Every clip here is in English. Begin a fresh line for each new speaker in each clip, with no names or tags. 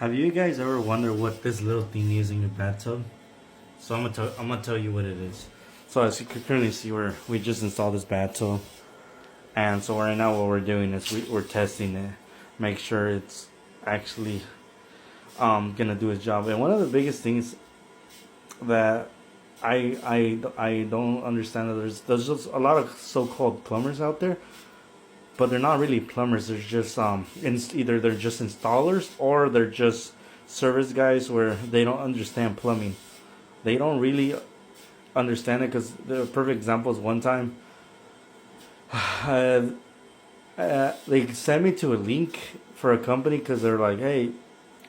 Have you guys ever wondered what this little thing is in your bathtub? So I'm gonna tell you what it is. So as you can currently see, we just installed this bathtub, and so right now what we're doing is we're testing it, make sure it's actually gonna do its job. And one of the biggest things that I don't understand that there's just a lot of so-called plumbers out there, but they're not really plumbers. They're just either they're just installers or they're just service guys where they don't understand plumbing. They don't really understand it, because the perfect example is one time they sent me to a link for a company because they're like, hey,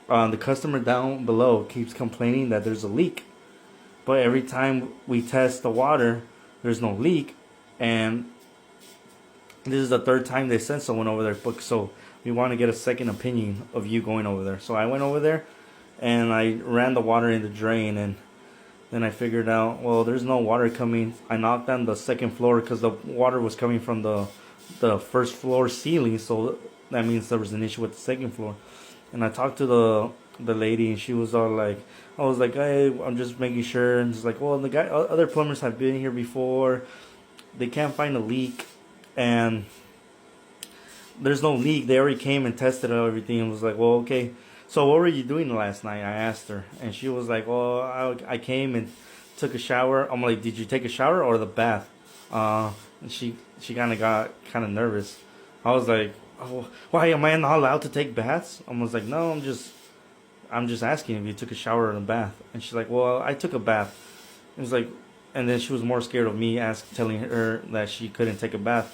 the customer down below keeps complaining that there's a leak, but every time we test the water, there's no leak. And this is the third time they sent someone over there, but so we want to get a second opinion of you going over there. So I went over there and I ran the water in the drain, and then I figured out, well, there's no water coming. I knocked on the second floor because the water was coming from the first floor ceiling, so that means there was an issue with the second floor. And I talked to the lady, and she was all like, I was like, hey, I'm just making sure. And she's like, well, other plumbers have been here before. They can't find a leak, and there's no leak. They already came and tested everything and was like, well, okay. So what were you doing last night? I asked her, and she was like, well, I came and took a shower. I'm like, did you take a shower or the bath? And she kind of got kind of nervous. I was like, oh, why am I not allowed to take baths? I was like, no, I'm just asking if you took a shower or a bath. And she's like, well, I took a bath. It was like, and then she was more scared of me telling her that she couldn't take a bath.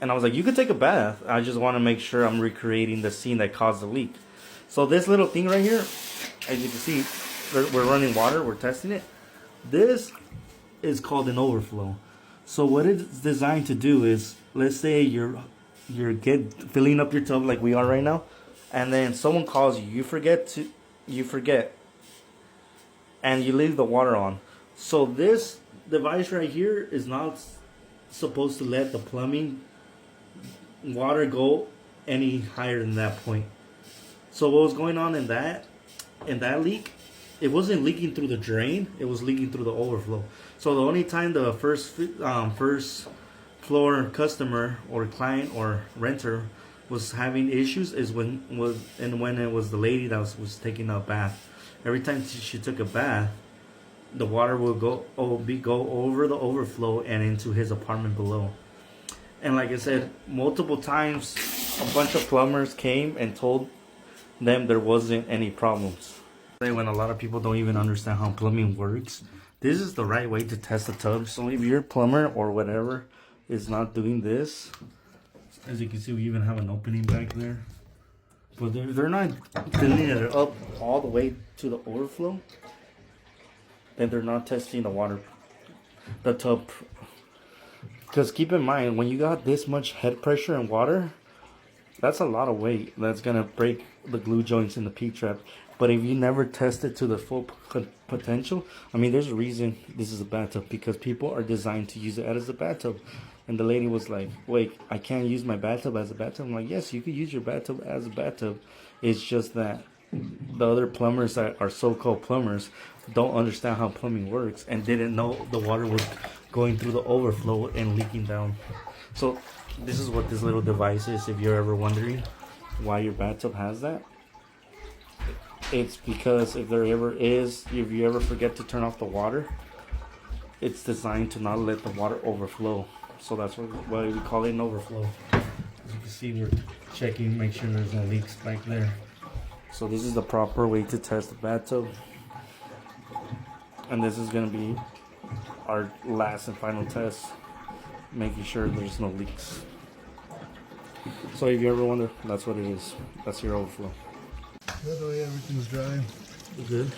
And I was like, you could take a bath. I just want to make sure I'm recreating the scene that caused the leak. So this little thing right here, as you can see, we're running water, we're testing it. This is called an overflow. So what it's designed to do is, let's say you're filling up your tub like we are right now, and then someone calls you, you forget, and you leave the water on. So this device right here is not supposed to let the plumbing water go any higher than that point. So what was going on in that leak, it wasn't leaking through the drain, it was leaking through the overflow. So the only time the first floor customer or client or renter was having issues is when it was the lady that was taking a bath. Every time she took a bath, the water will go over the overflow and into his apartment below. And like I said, multiple times a bunch of plumbers came and told them there wasn't any problems. When a lot of people don't even understand how plumbing works, this is the right way to test the tub. So if your plumber or whatever is not doing this, as you can see, we even have an opening back there, but they're not filling it up all the way to the overflow, then they're not testing the tub. Because keep in mind, when you got this much head pressure and water, that's a lot of weight that's gonna break the glue joints in the P-trap. But if you never test it to the full potential, I mean, there's a reason this is a bathtub, because people are designed to use it as a bathtub. And the lady was like, wait, I can't use my bathtub as a bathtub? I'm like, yes, you can use your bathtub as a bathtub. It's just that the other plumbers that are so-called plumbers don't understand how plumbing works and didn't know the water was going through the overflow and leaking down. So this is what this little device is. If you're ever wondering why your bathtub has that, it's because if you ever forget to turn off the water, it's designed to not let the water overflow. So that's why we call it an overflow. As you can see, we're checking, make sure there's no leaks back there. So this is the proper way to test the bathtub. And this is going to be our last and final test, making sure there's no leaks. So if you ever wonder, that's what it is. That's your overflow.
By the way, everything's dry.
Good.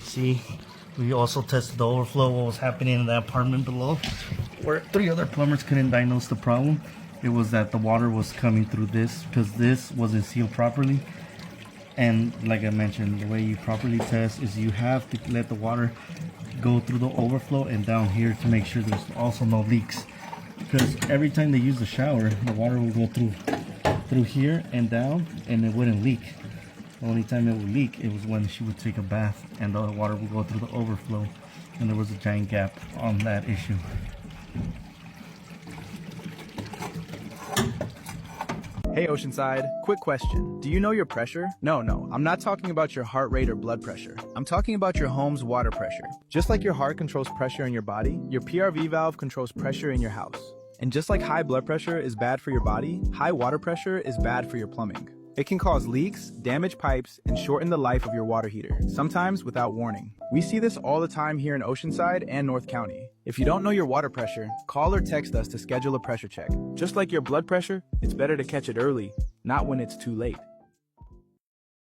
See, we also tested the overflow, what was happening in the apartment below, where 3 other plumbers couldn't diagnose the problem. It was that the water was coming through this because this wasn't sealed properly. And like I mentioned, the way you properly test is you have to let the water go through the overflow and down here to make sure there's also no leaks. Because every time they use the shower, the water will go through here and down, and it wouldn't leak. The only time it would leak, it was when she would take a bath, and the water would go through the overflow, and there was a giant gap on that issue.
Hey Oceanside, quick question. Do you know your pressure? No, I'm not talking about your heart rate or blood pressure. I'm talking about your home's water pressure. Just like your heart controls pressure in your body, your PRV valve controls pressure in your house. And just like high blood pressure is bad for your body, high water pressure is bad for your plumbing. It can cause leaks, damage pipes, and shorten the life of your water heater, sometimes without warning. We see this all the time here in Oceanside and North County. If you don't know your water pressure, call or text us to schedule a pressure check. Just like your blood pressure, it's better to catch it early, not when it's too late.